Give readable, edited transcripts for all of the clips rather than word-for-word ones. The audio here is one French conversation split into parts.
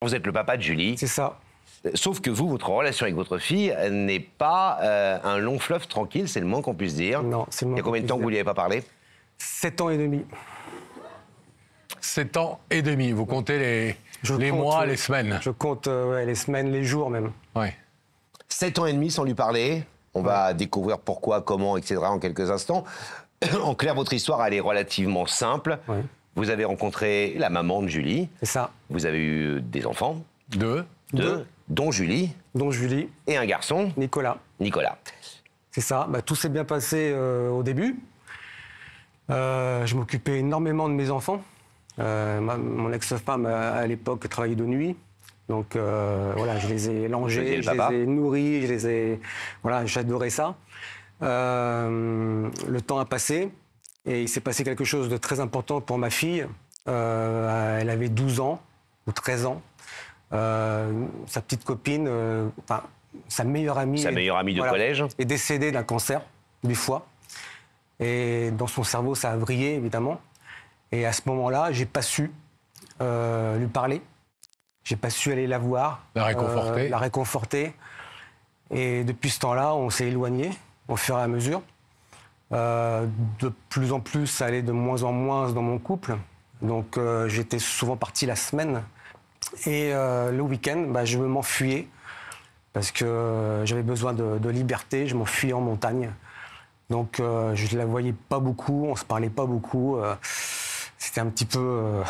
Vous êtes le papa de Julie. C'est ça. Sauf que vous, votre relation avec votre fille n'est pas un long fleuve tranquille, c'est le moins qu'on puisse dire. Non, c'est le moins. Il y a combien de temps que vous lui avez pas parlé? 7 ans et demi. 7 ans et demi. Vous comptez les compte, mois, les semaines? Je compte les semaines, les jours même. Ouais. 7 ans et demi sans lui parler. On va découvrir pourquoi, comment, etc. en quelques instants. En clair, votre histoire, elle est relativement simple. Ouais. Vous avez rencontré la maman de Julie. C'est ça. Vous avez eu des enfants. Deux. Dont Julie. Dont Julie. Et un garçon. Nicolas. Nicolas. C'est ça. Tout s'est bien passé au début. Je m'occupais énormément de mes enfants. Mon ex-femme, à l'époque, travaillait de nuit. Donc, voilà, je les ai langés, je les ai nourris, voilà, j'adorais ça. Le temps a passé et il s'est passé quelque chose de très important pour ma fille. Elle avait 12 ans ou 13 ans. Sa petite copine, sa meilleure amie... Sa meilleure amie de collège. Est décédée d'un cancer du foie. Et dans son cerveau, ça a vrillé, évidemment. Et à ce moment-là, j'ai pas su lui parler. J'ai pas su aller la voir. La réconforter. La réconforter. Et depuis ce temps-là, on s'est éloignés au fur et à mesure. De plus en plus, ça allait de moins en moins dans mon couple. Donc j'étais souvent parti la semaine. Et le week-end, je m'enfuyais parce que j'avais besoin de liberté. Je m'enfuyais en montagne. Donc je ne la voyais pas beaucoup, on ne se parlait pas beaucoup. C'était un petit peu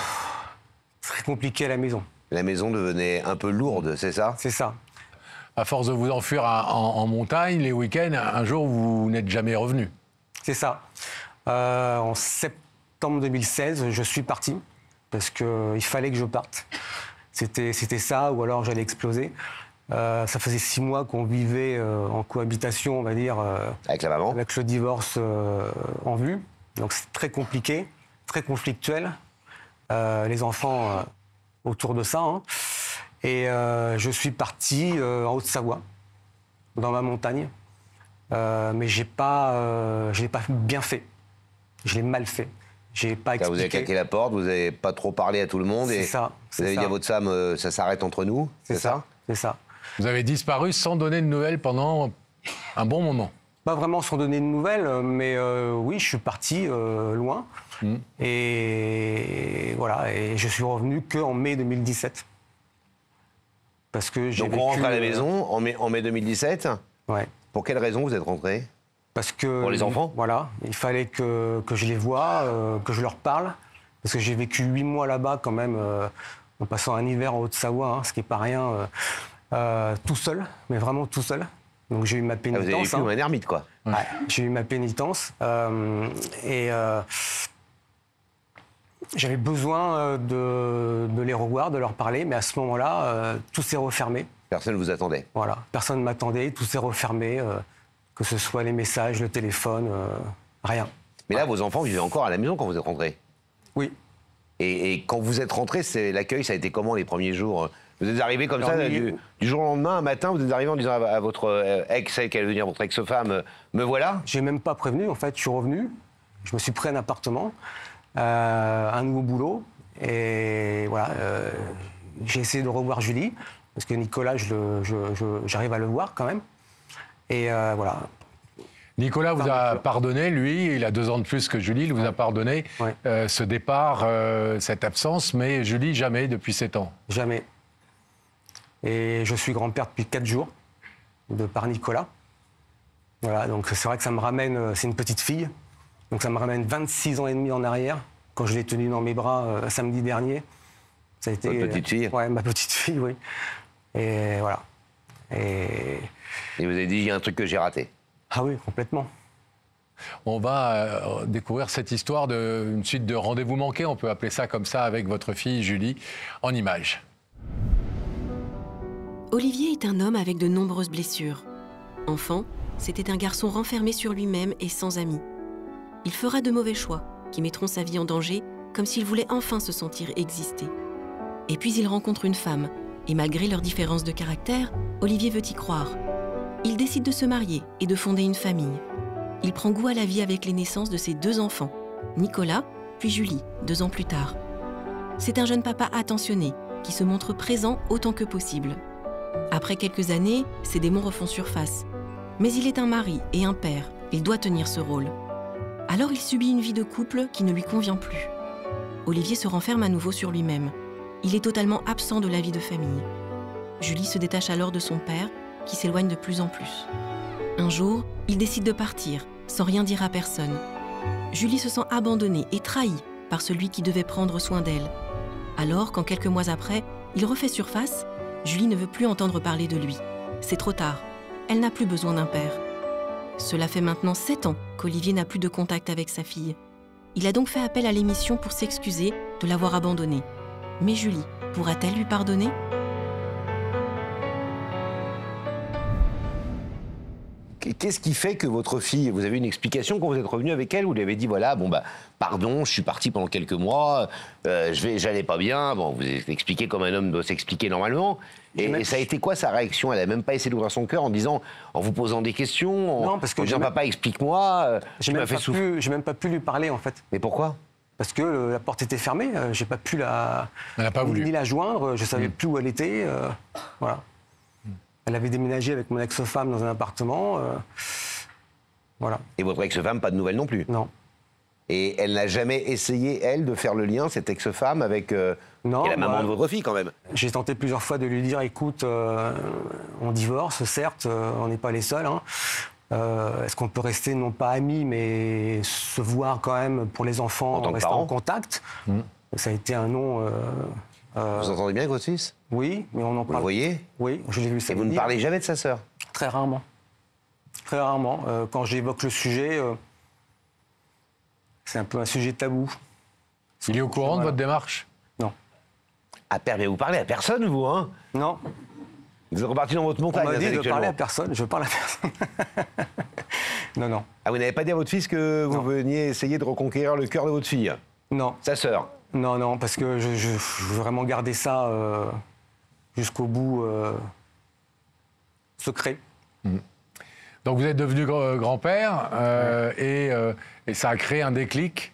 très compliqué à la maison. La maison devenait un peu lourde, c'est ça? C'est ça. À force de vous enfuir en montagne, les week-ends, un jour, vous n'êtes jamais revenu. C'est ça. En septembre 2016, je suis parti parce qu'il fallait que je parte. C'était ça, ou alors j'allais exploser. Ça faisait 6 mois qu'on vivait en cohabitation, on va dire. Avec la maman? Avec le divorce en vue. Donc c'est très compliqué, très conflictuel. Les enfants autour de ça. Hein. Et je suis parti en Haute-Savoie, dans ma montagne. Mais je l'ai pas bien fait. Je l'ai mal fait. J'ai pas expliqué. Vous avez claqué la porte, vous n'avez pas trop parlé à tout le monde. C'est ça. Vous avez dit à votre femme, ça s'arrête entre nous. C'est ça? C'est ça. Vous avez disparu sans donner de nouvelles pendant un bon moment. Pas vraiment sans donner de nouvelles, mais oui, je suis parti loin. Et voilà, et je suis revenu qu'en mai 2017. Parce que j'ai Donc on rentre à la maison en mai 2017. Ouais. Pour quelle raison vous êtes rentré? Parce que... Pour les enfants? Voilà, il fallait que je les voie, que je leur parle. Parce que j'ai vécu 8 mois là-bas quand même, en passant un hiver en Haute-Savoie, ce qui n'est pas rien, tout seul, mais vraiment tout seul. Donc j'ai eu ma pénitence. Vous avez vécu comme un ermite, quoi. Ouais, j'ai eu ma pénitence. J'avais besoin de les revoir, de leur parler, mais à ce moment-là, tout s'est refermé. Personne ne vous attendait. Voilà, personne ne m'attendait, tout s'est refermé, que ce soit les messages, le téléphone, rien. Mais là, vos enfants vivaient encore à la maison quand vous êtes rentré? Oui. Et quand vous êtes rentré, l'accueil, ça a été comment les premiers jours? Vous êtes arrivé comme ça, du jour au lendemain, un matin, vous êtes arrivé en disant à votre ex, celle qui allait devenir votre ex-femme, me voilà? J'ai même pas prévenu, en fait, je suis revenu, je me suis pris un appartement, un nouveau boulot, et voilà, j'ai essayé de revoir Julie, parce que Nicolas, j'arrive à le voir quand même, et voilà. Nicolas vous a pardonné, lui, il a 2 ans de plus que Julie, il vous a pardonné ce départ, cette absence, mais Julie, jamais depuis 7 ans. Jamais. Et je suis grand-père depuis 4 jours, par Nicolas. Voilà, donc c'est vrai que ça me ramène, c'est une petite fille, donc ça me ramène 26 ans et demi en arrière, quand je l'ai tenue dans mes bras samedi dernier. Ça a été, votre petite fille? Ouais, ma petite fille, oui. Et voilà. Et vous avez dit, il y a un truc que j'ai raté. Ah oui, complètement. On va découvrir cette histoire d'une suite de rendez-vous manqués, on peut appeler ça comme ça, avec votre fille Julie, en images. Olivier est un homme avec de nombreuses blessures. Enfant, c'était un garçon renfermé sur lui-même et sans amis. Il fera de mauvais choix qui mettront sa vie en danger, comme s'il voulait enfin se sentir exister. Et puis il rencontre une femme, et malgré leurs différences de caractère, Olivier veut y croire. Il décide de se marier et de fonder une famille. Il prend goût à la vie avec les naissances de ses 2 enfants, Nicolas, puis Julie, 2 ans plus tard. C'est un jeune papa attentionné, qui se montre présent autant que possible. Après quelques années, ses démons refont surface. Mais il est un mari et un père, il doit tenir ce rôle. Alors il subit une vie de couple qui ne lui convient plus. Olivier se renferme à nouveau sur lui-même. Il est totalement absent de la vie de famille. Julie se détache alors de son père, qui s'éloigne de plus en plus. Un jour, il décide de partir, sans rien dire à personne. Julie se sent abandonnée et trahie par celui qui devait prendre soin d'elle. Alors, quand quelques mois après, il refait surface, Julie ne veut plus entendre parler de lui. C'est trop tard. Elle n'a plus besoin d'un père. Cela fait maintenant 7 ans qu'Olivier n'a plus de contact avec sa fille. Il a donc fait appel à l'émission pour s'excuser de l'avoir abandonnée. Mais Julie pourra-t-elle lui pardonner ? Qu'est-ce qui fait que votre fille, vous avez une explication quand vous êtes revenu avec elle, vous lui avez dit voilà, bon bah pardon, je suis parti pendant quelques mois, j'allais pas bien, bon vous avez expliqué comme un homme doit s'expliquer normalement, et ça a été quoi sa réaction? Elle a même pas essayé d'ouvrir son cœur en disant, en vous posant des questions, non, parce que en disant papa explique-moi, j'ai même pas pu lui parler en fait. Mais pourquoi? Parce que la porte était fermée, j'ai pas pu ni la joindre, je savais plus où elle était, voilà. Elle avait déménagé avec mon ex-femme dans un appartement. Voilà. Et votre ex-femme, pas de nouvelles non plus? Non. Et elle n'a jamais essayé, elle, de faire le lien, cette ex-femme, avec non, la maman de votre fille, quand même? J'ai tenté plusieurs fois de lui dire, écoute, on divorce, certes, on n'est pas les seuls. Hein. Est-ce qu'on peut rester, non pas amis, mais se voir quand même pour les enfants, rester en contact? Ça a été un non... Vous entendez bien avec votre fils? Oui, mais on en parle. Vous le voyez? Oui, je l'ai vu ça. Et vous ne parlez jamais de sa sœur? Très rarement. Très rarement. Quand j'évoque le sujet, c'est un peu un sujet tabou. Il est au courant de votre démarche? Non. Ah, père, mais vous parlez à personne, vous, hein? Non. Vous êtes reparti dans votre montagne, on m'a dit de parler à intellectuellement. personne, je parle à personne. Non, non. Ah, vous n'avez pas dit à votre fils que vous veniez essayer de reconquérir le cœur de votre fille? Non. Sa sœur? Non, non, parce que je veux vraiment garder ça jusqu'au bout secret. Donc vous êtes devenu grand-père et ça a créé un déclic.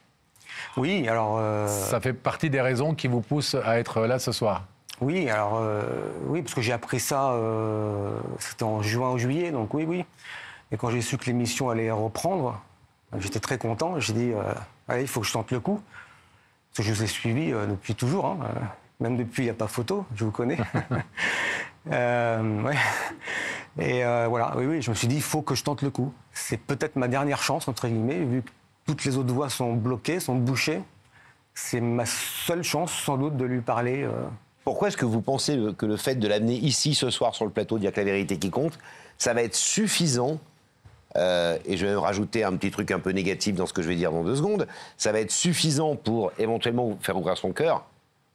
Oui, alors... Ça fait partie des raisons qui vous poussent à être là ce soir. Oui, alors... oui, parce que j'ai appris ça, c'était en juin ou juillet, donc oui, oui. Et quand j'ai su que l'émission allait reprendre, j'étais très content. J'ai dit, allez, il faut que je tente le coup. Parce que je vous ai suivi depuis toujours, hein, même depuis il n'y a pas photo, je vous connais. Ouais. Et voilà, oui, oui, je me suis dit, il faut que je tente le coup. C'est peut-être ma dernière chance, entre guillemets, vu que toutes les autres voies sont bloquées, sont bouchées. C'est ma seule chance, sans doute, de lui parler. Pourquoi est-ce que vous pensez que le fait de l'amener ici ce soir sur le plateau, dire que la vérité qui compte, ça va être suffisant? Et je vais même rajouter un petit truc un peu négatif dans ce que je vais dire dans 2 secondes. Ça va être suffisant pour éventuellement faire ouvrir son cœur.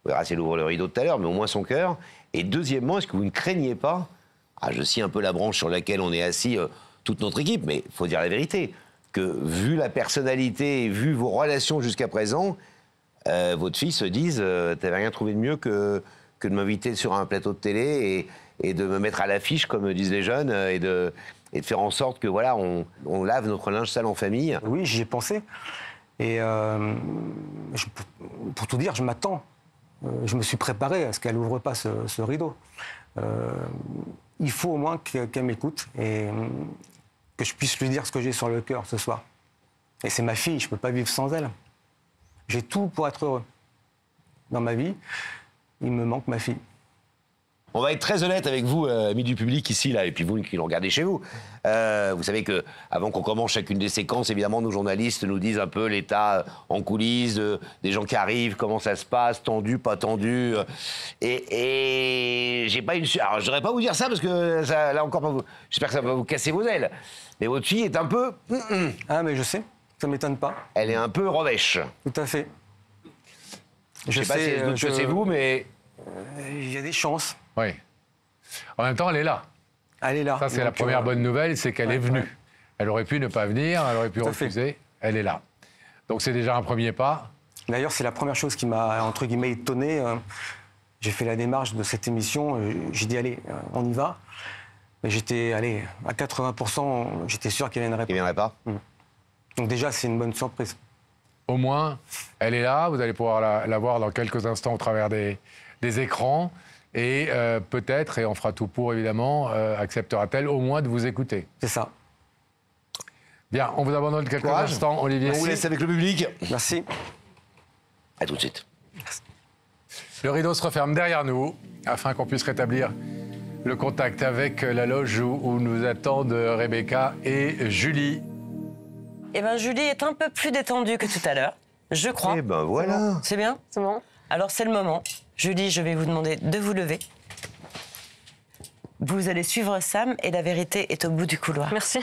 On verra si elle ouvre le rideau tout à l'heure, mais au moins son cœur. Et deuxièmement, est-ce que vous ne craignez pas, je scie un peu la branche sur laquelle on est assis, toute notre équipe, mais il faut dire la vérité, que vu la personnalité et vu vos relations jusqu'à présent, votre fille se dise t'avais rien trouvé de mieux que de m'inviter sur un plateau de télé et de me mettre à l'affiche, comme disent les jeunes, et de faire en sorte que voilà, on lave notre linge sale en famille. Oui, j'y ai pensé. Et pour tout dire, je m'attends. Je me suis préparé à ce qu'elle n'ouvre pas ce rideau. Il faut au moins qu'elle m'écoute et que je puisse lui dire ce que j'ai sur le cœur ce soir. Et c'est ma fille, je ne peux pas vivre sans elle. J'ai tout pour être heureux. Dans ma vie, il me manque ma fille. On va être très honnête avec vous, amis du public ici, là, et puis vous qui le regardez chez vous. Vous savez que avant qu'on commence chacune des séquences, évidemment, nos journalistes nous disent un peu l'état en coulisses, des gens qui arrivent, comment ça se passe, tendu, pas tendu. Et j'ai pas une... Alors, je devrais pas vous dire ça parce que ça, là encore, j'espère que ça va vous casser vos ailes. Mais votre fille est un peu... Ah, mais je sais, ça m'étonne pas. Elle est un peu revêche. Tout à fait. Je sais pas si elle doute que c'est vous, mais... Il y a des chances. Oui. En même temps, elle est là. Elle est là. Ça, c'est la première bonne nouvelle, c'est qu'elle est venue. Ouais. Elle aurait pu ne pas venir, elle aurait pu refuser. Elle est là. Donc c'est déjà un premier pas. D'ailleurs, c'est la première chose qui m'a, entre guillemets, étonné. J'ai fait la démarche de cette émission. J'ai dit, allez, on y va. Mais j'étais, allez, à 80%, j'étais sûr qu'elle viendrait pas. Elle viendrait pas. Donc déjà, c'est une bonne surprise. Au moins, elle est là. Vous allez pouvoir la voir dans quelques instants au travers des des écrans et peut-être, et on fera tout pour évidemment, acceptera-t-elle au moins de vous écouter. C'est ça. Bien, on vous abandonne quelques Courage. instants, Olivier. On vous laisse avec le public. Merci. À tout de suite. Le rideau se referme derrière nous afin qu'on puisse rétablir le contact avec la loge où nous attendent Rebecca et Julie. Eh bien, Julie est un peu plus détendue que tout à l'heure, je crois. Eh ben voilà. C'est bien? C'est bon. Alors, c'est le moment. Julie, je vais vous demander de vous lever. Vous allez suivre Sam et la vérité est au bout du couloir. Merci.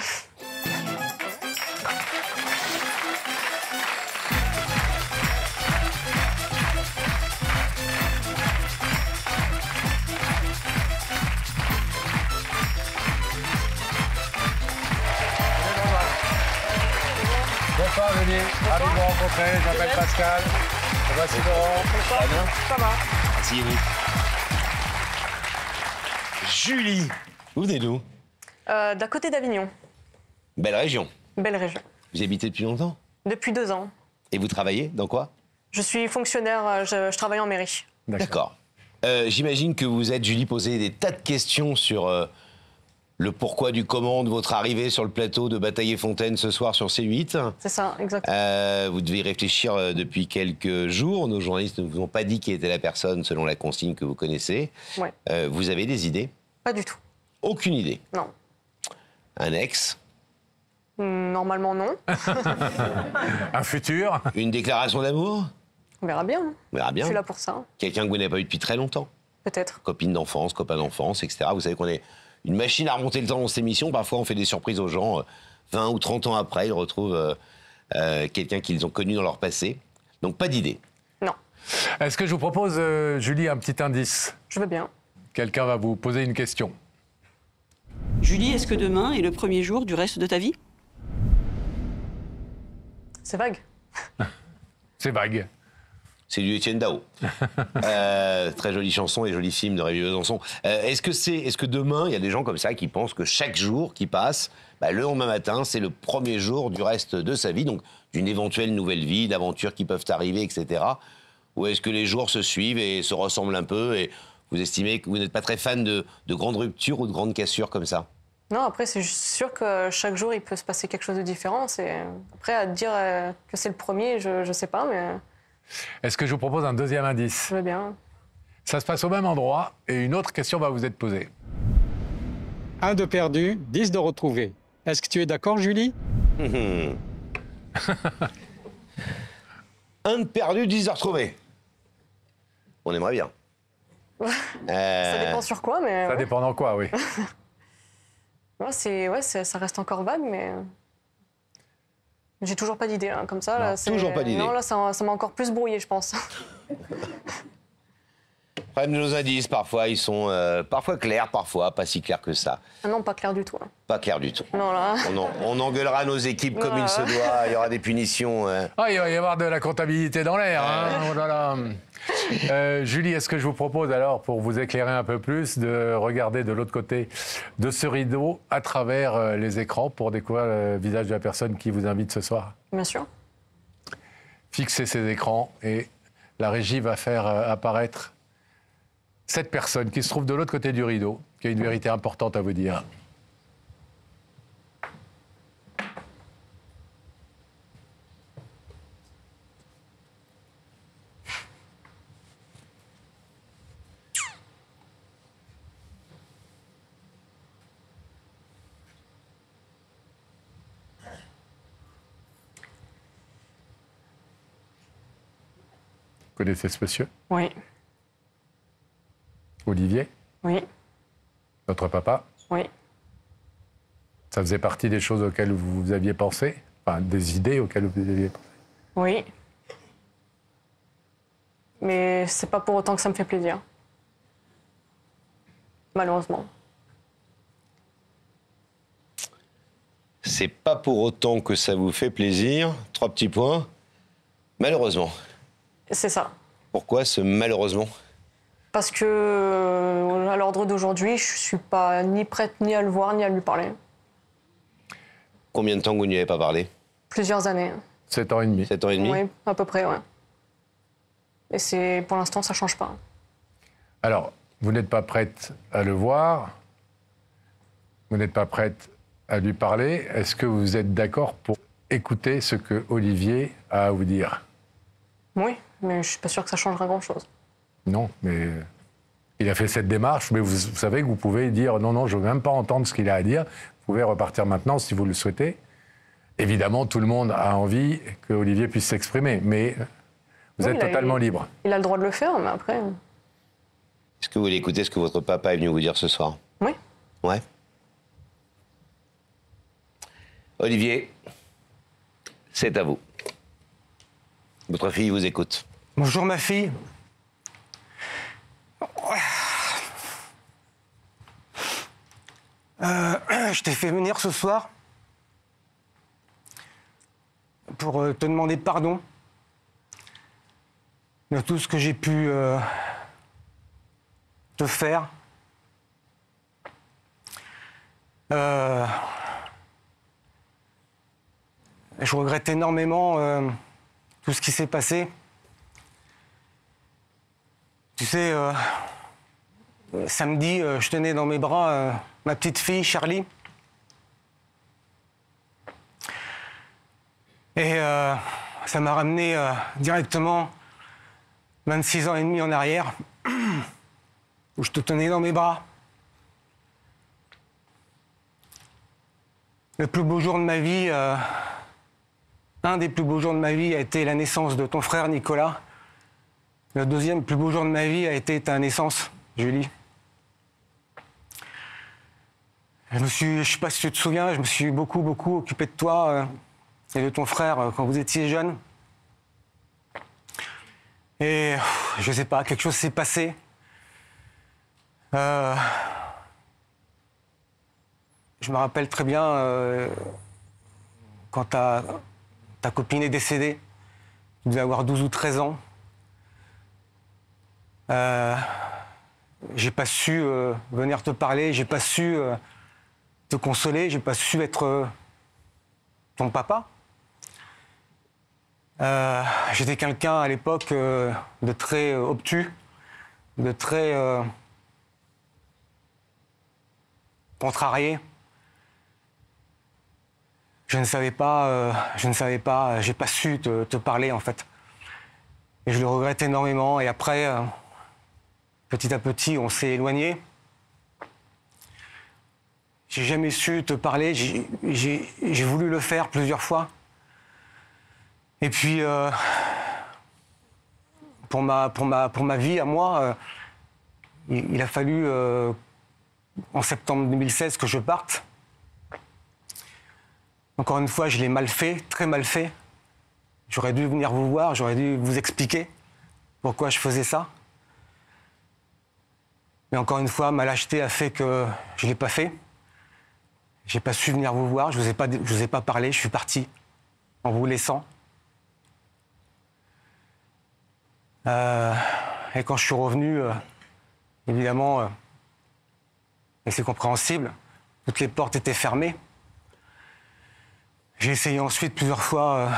Bonsoir Julie, ravi de vous rencontrer, je m'appelle Pascal. Voici Laurent. Ça va bien? Ça va. Merci vous. Julie, vous venez d'où? D'à côté d'Avignon. Belle région. Belle région. Vous y habitez depuis longtemps? Depuis 2 ans. Et vous travaillez dans quoi? Je suis fonctionnaire, je travaille en mairie. D'accord. J'imagine que vous êtes, Julie, posé des tas de questions sur le pourquoi du comment de votre arrivée sur le plateau de Bataille-Fontaine ce soir sur C8. C'est ça, exactement. Vous devez y réfléchir depuis quelques jours. Nos journalistes ne vous ont pas dit qui était la personne selon la consigne que vous connaissez. Ouais. Vous avez des idées? Pas du tout. Aucune idée. Non. Un ex? Normalement, non. Un futur? Une déclaration d'amour? On verra bien. On verra Je bien. suis là pour ça, Quelqu'un que vous n'avez pas eu depuis très longtemps? peut-être. Copine d'enfance, copain d'enfance, etc. Vous savez qu'on est une machine à remonter le temps dans cette émission. Parfois, on fait des surprises aux gens. 20 ou 30 ans après, ils retrouvent quelqu'un qu'ils ont connu dans leur passé. Donc, pas d'idée. Non. Est-ce que je vous propose, Julie, un petit indice? Je veux bien. Quelqu'un va vous poser une question. Julie, est-ce que demain est le premier jour du reste de ta vie? C'est vague. C'est vague. C'est du Étienne Dao. Très jolie chanson et joli film de Rémi Besançon. Est-ce que demain, il y a des gens comme ça qui pensent que chaque jour qui passe, le lendemain matin, c'est le premier jour du reste de sa vie, donc d'une éventuelle nouvelle vie, d'aventures qui peuvent arriver, etc. Ou est-ce que les jours se suivent et se ressemblent un peu et vous estimez que vous n'êtes pas très fan de grandes ruptures ou de grandes cassures comme ça? Non, après, c'est sûr que chaque jour, il peut se passer quelque chose de différent. Après, à dire que c'est le premier, je sais pas, mais Est-ce que je vous propose un deuxième indice? je veux bien. Ça se passe au même endroit et une autre question va vous être posée. 1 de perdu, 10 de retrouvé. Est-ce que tu es d'accord, Julie? Un de perdu, 10 de retrouvé. On aimerait bien. Ça dépend sur quoi, mais... Ça ouais. dépend dans quoi, oui. Ça reste encore vague, mais... J'ai toujours pas d'idée, hein, comme ça. Non, Là, toujours pas d'idée. Non, là, ça m'a encore plus brouillé, je pense. Le problème de nos indices, parfois, ils sont parfois clairs, parfois pas si clairs que ça. Ah non, pas clair du tout. Hein. Pas clairs du tout. Non, là... On engueulera nos équipes comme il se doit, il y aura des punitions. Ah, il va y avoir de la comptabilité dans l'air. Hein. Oh là là. Julie, est-ce que je vous propose alors, pour vous éclairer un peu plus, de regarder de l'autre côté de ce rideau à travers les écrans pour découvrir le visage de la personne qui vous invite ce soir? Bien sûr. Fixez ces écrans et la régie va faire apparaître cette personne qui se trouve de l'autre côté du rideau, qui a une vérité importante à vous dire. Vous connaissez ce monsieur? Oui. Olivier, Oui. votre papa? Oui. Ça faisait partie des choses auxquelles vous aviez pensé? Enfin, des idées auxquelles vous aviez pensé? Oui. Mais c'est pas pour autant que ça me fait plaisir. Malheureusement. C'est pas pour autant que ça vous fait plaisir. 3 petits points. Malheureusement. C'est ça. Pourquoi ce malheureusement? Parce que, à l'ordre d'aujourd'hui, je suis pas ni prête ni à le voir, ni à lui parler. Combien de temps que vous n'y avez pas parlé? Plusieurs années. 7 ans et demi. 7 ans et demi? Oui, à peu près, ouais. Et pour l'instant, ça change pas. Alors, vous n'êtes pas prête à le voir. Vous n'êtes pas prête à lui parler. Est-ce que vous êtes d'accord pour écouter ce que Olivier a à vous dire? Oui, mais je suis pas sûre que ça changera grand-chose. Non, mais il a fait cette démarche, mais vous savez que vous pouvez dire non, non, je ne veux même pas entendre ce qu'il a à dire. Vous pouvez repartir maintenant si vous le souhaitez. Évidemment, tout le monde a envie que Olivier puisse s'exprimer, mais vous êtes totalement libre. Il a le droit de le faire, mais après... Est-ce que vous voulez écouter ce que votre papa est venu vous dire ce soir? Oui. Ouais. Olivier, c'est à vous. Votre fille vous écoute. Bonjour ma fille. Je t'ai fait venir ce soir pour te demander pardon de tout ce que j'ai pu te faire. Je regrette énormément tout ce qui s'est passé. Tu sais, samedi, je tenais dans mes bras ma petite fille, Charlie. Et ça m'a ramené directement 26 ans et demi en arrière, où je te tenais dans mes bras. Le plus beau jour de ma vie, un des plus beaux jours de ma vie a été la naissance de ton frère Nicolas. Le deuxième plus beau jour de ma vie a été ta naissance, Julie. Je sais pas si tu te souviens, je me suis beaucoup occupé de toi et de ton frère quand vous étiez jeunes. Et je sais pas, quelque chose s'est passé. Je me rappelle très bien quand ta copine est décédée. Tu devais avoir 12 ou 13 ans. J'ai pas su venir te parler, j'ai pas su te consoler, j'ai pas su être ton papa. J'étais quelqu'un à l'époque de très obtus, de très contrarié. Je ne savais pas, j'ai pas su te parler en fait. Et je le regrette énormément. Et après, petit à petit, on s'est éloigné. J'ai jamais su te parler. J'ai voulu le faire plusieurs fois. Et puis, pour ma vie à moi, il a fallu en septembre 2016 que je parte. Encore une fois, je l'ai mal fait, très mal fait. J'aurais dû venir vous voir, j'aurais dû vous expliquer pourquoi je faisais ça. Mais encore une fois, ma lâcheté a fait que je ne l'ai pas fait. J'ai pas su venir vous voir, je vous ai pas parlé, je suis parti en vous laissant. Et quand je suis revenu, évidemment, et c'est compréhensible, toutes les portes étaient fermées. J'ai essayé ensuite plusieurs fois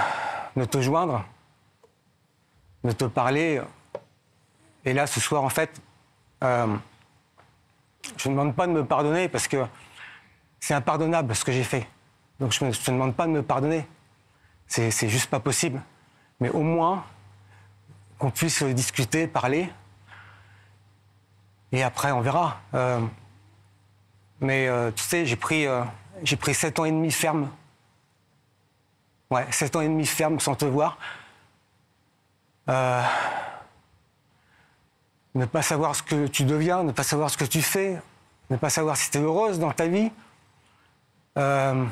de te joindre, de te parler. Et là, ce soir, en fait, je ne demande pas de me pardonner parce que c'est impardonnable ce que j'ai fait. Donc je ne te demande pas de me pardonner. C'est juste pas possible. Mais au moins, qu'on puisse discuter, parler. Et après, on verra. Mais tu sais, j'ai pris 7 ans et demi ferme. Ouais, 7 ans et demi ferme sans te voir. Ne pas savoir ce que tu deviens, ne pas savoir ce que tu fais, ne pas savoir si tu es heureuse dans ta vie. Ne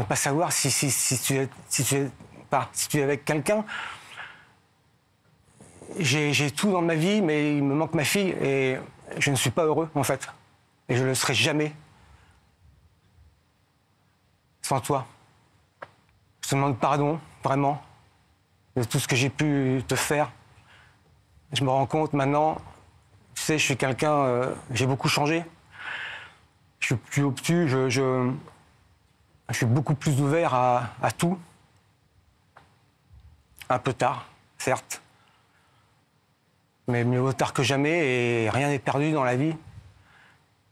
pas savoir si tu es avec quelqu'un. J'ai tout dans ma vie, mais il me manque ma fille et je ne suis pas heureux, en fait. Et je ne le serai jamais sans toi. Je te demande pardon, vraiment, de tout ce que j'ai pu te faire. Je me rends compte maintenant, tu sais, je suis quelqu'un, j'ai beaucoup changé. Je suis plus obtus, je suis beaucoup plus ouvert à tout. Un peu tard, certes. Mais mieux vaut tard que jamais et rien n'est perdu dans la vie.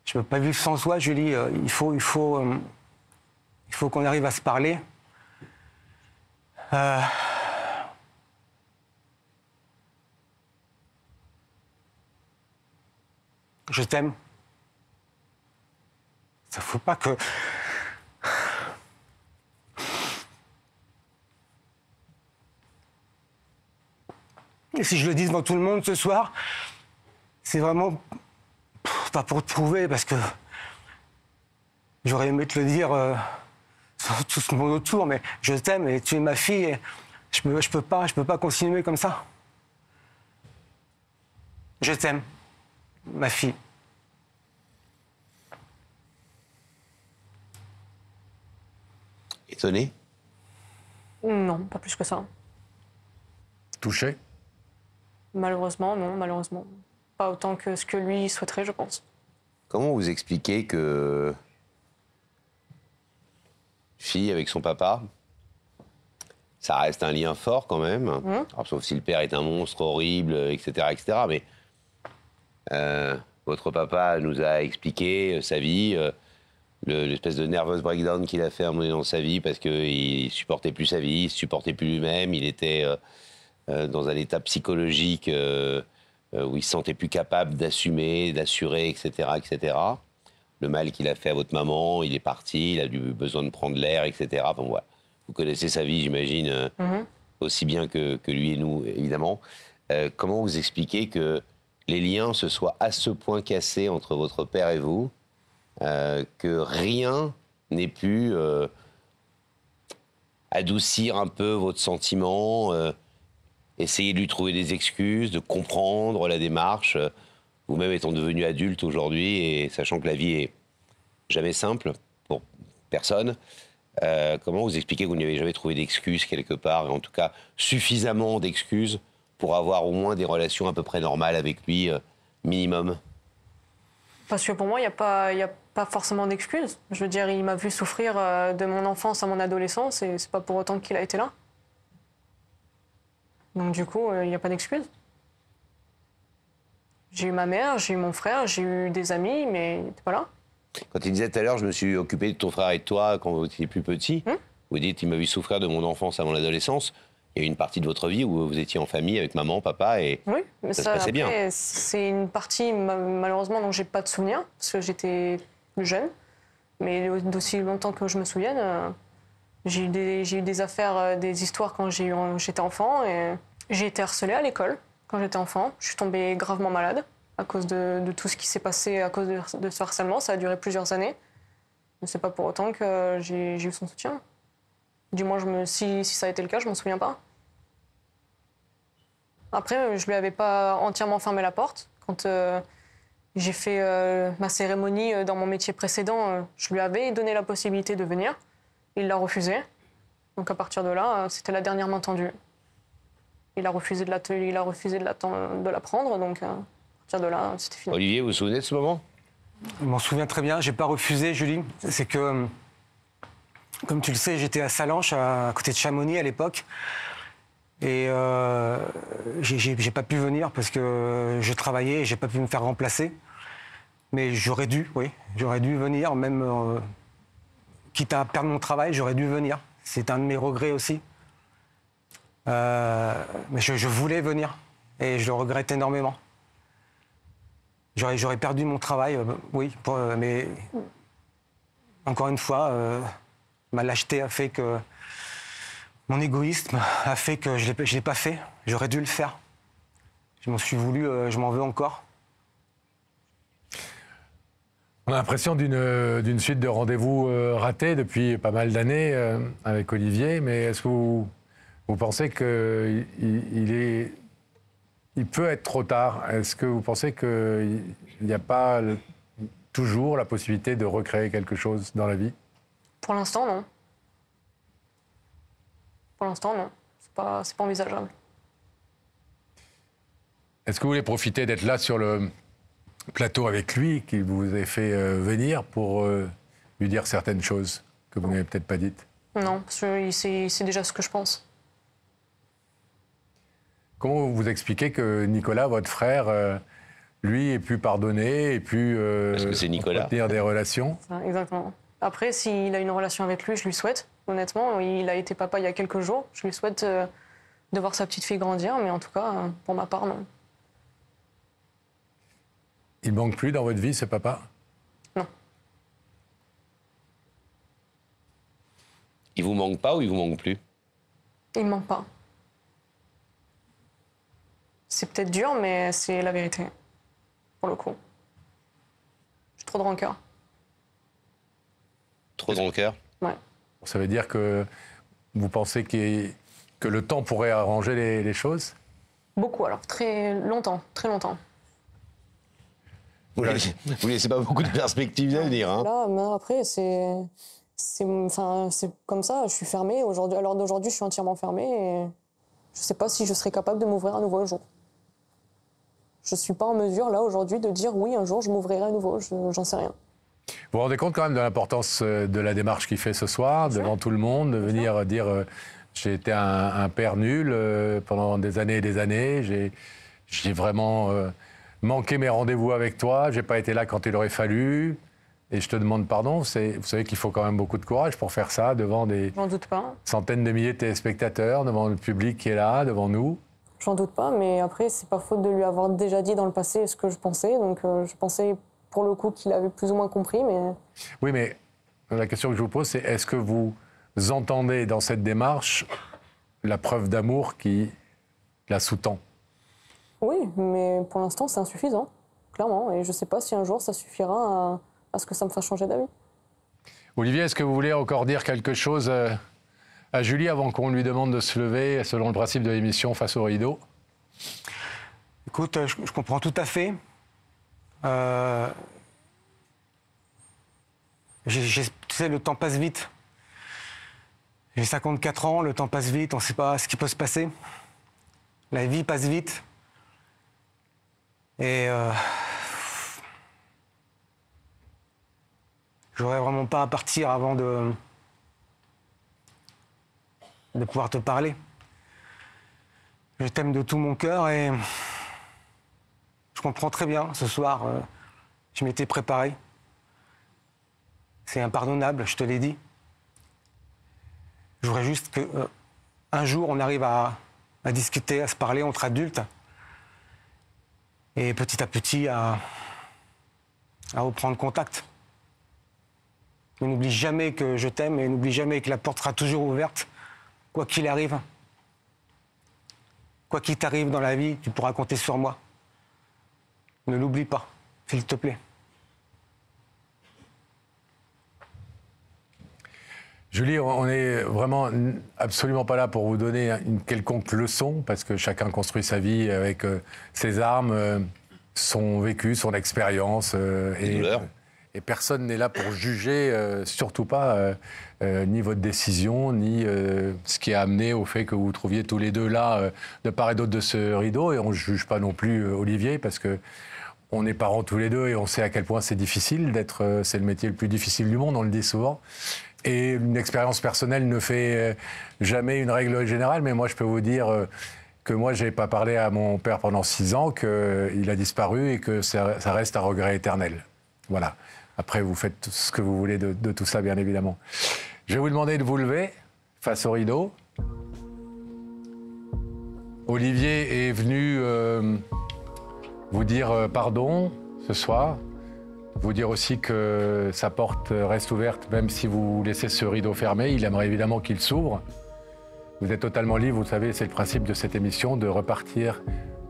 Je ne peux pas vivre sans toi, Julie. Il faut qu'on arrive à se parler. Je t'aime. Ça faut pas que... Et si je le dis devant tout le monde ce soir, c'est vraiment pas pour te prouver, parce que j'aurais aimé te le dire sur tout ce monde autour, mais je t'aime et tu es ma fille et je peux pas continuer comme ça. Je t'aime, ma fille. Étonné? Non, pas plus que ça. Touché? Malheureusement, non, malheureusement. Pas autant que ce que lui souhaiterait, je pense. Comment vous expliquez que fille avec son papa, ça reste un lien fort quand même, alors, sauf si le père est un monstre horrible, etc., etc. Mais votre papa nous a expliqué sa vie, l'espèce de nervous breakdown qu'il a fait à un moment donné dans sa vie parce qu'il supportait plus sa vie, il se supportait plus lui-même, il était dans un état psychologique où il se sentait plus capable d'assumer, d'assurer, etc., etc. Le mal qu'il a fait à votre maman, il est parti, il a eu besoin de prendre l'air, etc. Enfin, voilà. Vous connaissez sa vie, j'imagine, aussi bien que lui et nous, évidemment. Comment vous expliquez que les liens se soient à ce point cassés entre votre père et vous, que rien n'ait pu adoucir un peu votre sentiment, essayer de lui trouver des excuses, de comprendre la démarche, vous-même étant devenu adulte aujourd'hui et sachant que la vie est jamais simple pour personne, comment vous expliquez que vous n'avez jamais trouvé d'excuses quelque part, et en tout cas suffisamment d'excuses pour avoir au moins des relations à peu près normales avec lui, minimum? Parce que pour moi, il n'y a pas forcément d'excuses. Je veux dire, il m'a vu souffrir de mon enfance à mon adolescence et c'est pas pour autant qu'il a été là. Donc du coup, il n'y a pas d'excuse. J'ai eu ma mère, j'ai eu mon frère, j'ai eu des amis, mais voilà. Quand il disait tout à l'heure, je me suis occupé de ton frère et de toi quand vous étiez plus petit, vous dites, il m'a vu souffrir de mon enfance à mon adolescence. Il y a eu une partie de votre vie où vous étiez en famille avec maman, papa, et oui, mais ça se passait bien. C'est une partie, malheureusement, dont j'ai pas de souvenir, parce que j'étais plus jeune. Mais d'aussi longtemps que je me souvienne, j'ai eu des affaires, des histoires quand j'étais enfant. Et j'ai été harcelée à l'école quand j'étais enfant. Je suis tombée gravement malade à cause de tout ce qui s'est passé à cause de ce harcèlement. Ça a duré plusieurs années. Mais c'est pas pour autant que j'ai eu son soutien. Du moins, si ça a été le cas, je m'en souviens pas. Après, je lui avais pas entièrement fermé la porte. Quand j'ai fait ma cérémonie dans mon métier précédent, je lui avais donné la possibilité de venir. Il l'a refusé. Donc à partir de là, c'était la dernière main tendue. Il a refusé de la prendre, donc à partir de là, c'était fini. Olivier, vous vous souvenez de ce moment? Je m'en souviens très bien. J'ai pas refusé, Julie. C'est que, comme tu le sais, j'étais à Salanches, à côté de Chamonix à l'époque. Et j'ai pas pu venir parce que je travaillais et j'ai pas pu me faire remplacer. Mais j'aurais dû venir, même quitte à perdre mon travail, j'aurais dû venir. C'est un de mes regrets aussi. Mais je voulais venir et je le regrette énormément. J'aurais perdu mon travail, oui, mais encore une fois, ma lâcheté a fait que... Mon égoïsme a fait que je l'ai pas fait. J'aurais dû le faire. Je m'en suis voulu, je m'en veux encore. On a l'impression d'une suite de rendez-vous ratés depuis pas mal d'années avec Olivier, mais est-ce que vous pensez qu'il peut être trop tard? Est-ce que vous pensez qu'il n'y a pas toujours la possibilité de recréer quelque chose dans la vie? Pour l'instant, non. Pour l'instant, non. C'est pas envisageable. Est-ce que vous voulez profiter d'être là sur le plateau avec lui, qui vous ait fait venir pour lui dire certaines choses que vous n'avez peut-être pas dites? Non, parce que c'est déjà ce que je pense. Comment vous expliquez que Nicolas, votre frère, lui, ait pu pardonner, ait pu Parce que c'est Nicolas. entretenir des relations? Ça, exactement. Après, s'il a une relation avec lui, je lui souhaite, honnêtement. Il a été papa il y a quelques jours. Je lui souhaite de voir sa petite fille grandir, mais en tout cas, pour ma part, non. Il ne manque plus dans votre vie, ce papa? Non. Il vous manque pas ou il vous manque plus? Il me manque pas. C'est peut-être dur, mais c'est la vérité. Pour le coup. J'ai trop de rancœur. Trop de rancœur? Ouais. Ça veut dire que vous pensez que le temps pourrait arranger les choses? Beaucoup, alors. Très longtemps. Très longtemps. Vous laissez pas beaucoup de perspectives d'avenir, hein? Là, mais après, c'est comme ça. Je suis fermée. Aujourd'hui, à l'heure d'aujourd'hui, je suis entièrement fermée. Et je sais pas si je serai capable de m'ouvrir à nouveau un jour. Je suis pas en mesure, là, aujourd'hui, de dire oui, un jour, je m'ouvrirai à nouveau. J'en sais rien. Vous vous rendez compte quand même de l'importance de la démarche qu'il fait ce soir, devant tout le monde, de venir dire j'ai été un père nul pendant des années et des années, j'ai vraiment manqué mes rendez-vous avec toi, j'ai pas été là quand il aurait fallu, et je te demande pardon. Vous savez qu'il faut quand même beaucoup de courage pour faire ça devant des J'en doute pas. centaines de milliers de téléspectateurs, devant le public qui est là, devant nous. J'en doute pas, mais après, c'est pas faute de lui avoir déjà dit dans le passé ce que je pensais. Donc, je pensais pour le coup qu'il avait plus ou moins compris, mais... Oui, mais la question que je vous pose, c'est est-ce que vous entendez dans cette démarche la preuve d'amour qui la sous-tend? Oui, mais pour l'instant, c'est insuffisant, clairement. Et je sais pas si un jour, ça suffira à ce que ça me fasse changer d'avis. Olivier, est-ce que vous voulez encore dire quelque chose à Julie avant qu'on lui demande de se lever selon le principe de l'émission face au rideau? Écoute, je comprends tout à fait. Tu sais, le temps passe vite. J'ai 54 ans, le temps passe vite, on ne sait pas ce qui peut se passer. La vie passe vite. Et j'aurais vraiment pas à partir avant de pouvoir te parler. Je t'aime de tout mon cœur et je comprends très bien. Ce soir, je m'étais préparé. C'est impardonnable, je te l'ai dit. Je voudrais juste que un jour, on arrive à discuter, à se parler entre adultes. Et petit à petit, à reprendre contact. Mais n'oublie jamais que je t'aime et n'oublie jamais que la porte sera toujours ouverte, quoi qu'il arrive. Quoi qu'il t'arrive dans la vie, tu pourras compter sur moi. Ne l'oublie pas, s'il te plaît. Julie, on n'est vraiment absolument pas là pour vous donner une quelconque leçon, parce que chacun construit sa vie avec ses armes, son vécu, son expérience. Et personne n'est là pour juger, surtout pas, ni votre décision, ni ce qui a amené au fait que vous vous trouviez tous les deux là, de part et d'autre de ce rideau. Et on ne juge pas non plus Olivier, parce que on est parents tous les deux et on sait à quel point c'est difficile d'être... c'est le métier le plus difficile du monde, on le dit souvent. Et une expérience personnelle ne fait jamais une règle générale, mais moi je peux vous dire que moi je n'ai pas parlé à mon père pendant 6 ans, qu'il a disparu et que ça reste un regret éternel. Voilà. Après vous faites ce que vous voulez de tout ça, bien évidemment. Je vais vous demander de vous lever face au rideau. Olivier est venu vous dire pardon ce soir. Vous dire aussi que sa porte reste ouverte, même si vous laissez ce rideau fermé. Il aimerait évidemment qu'il s'ouvre. Vous êtes totalement libre, vous savez, c'est le principe de cette émission, de repartir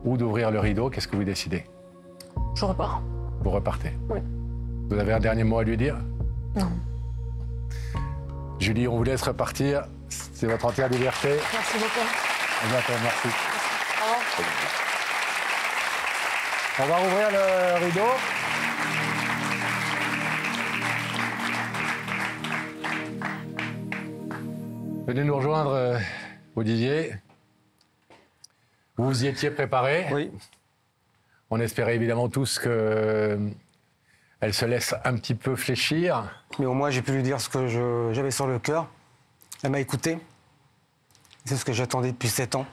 ou d'ouvrir le rideau. Qu'est-ce que vous décidez? Je repars. Vous repartez? Oui. Vous avez un dernier mot à lui dire? Non. Julie, on vous laisse repartir. C'est votre entière liberté. Merci beaucoup. À bientôt, merci. Au revoir. On va rouvrir le rideau. Venez nous rejoindre, Olivier. Vous vous y étiez préparé. Oui. On espérait évidemment tous qu'elle se laisse un petit peu fléchir. Mais au moins, j'ai pu lui dire ce que j'avais sur le cœur. Elle m'a écouté. C'est ce que j'attendais depuis 7 ans.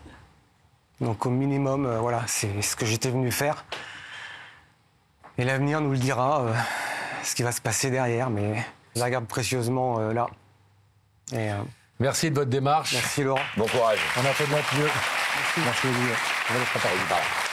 Donc au minimum, voilà, c'est ce que j'étais venu faire. Et l'avenir nous le dira, ce qui va se passer derrière, mais je la garde précieusement là. Et, Merci de votre démarche. merci Laurent. Bon courage. On a fait de notre mieux. Merci. Merci. On va le préparer.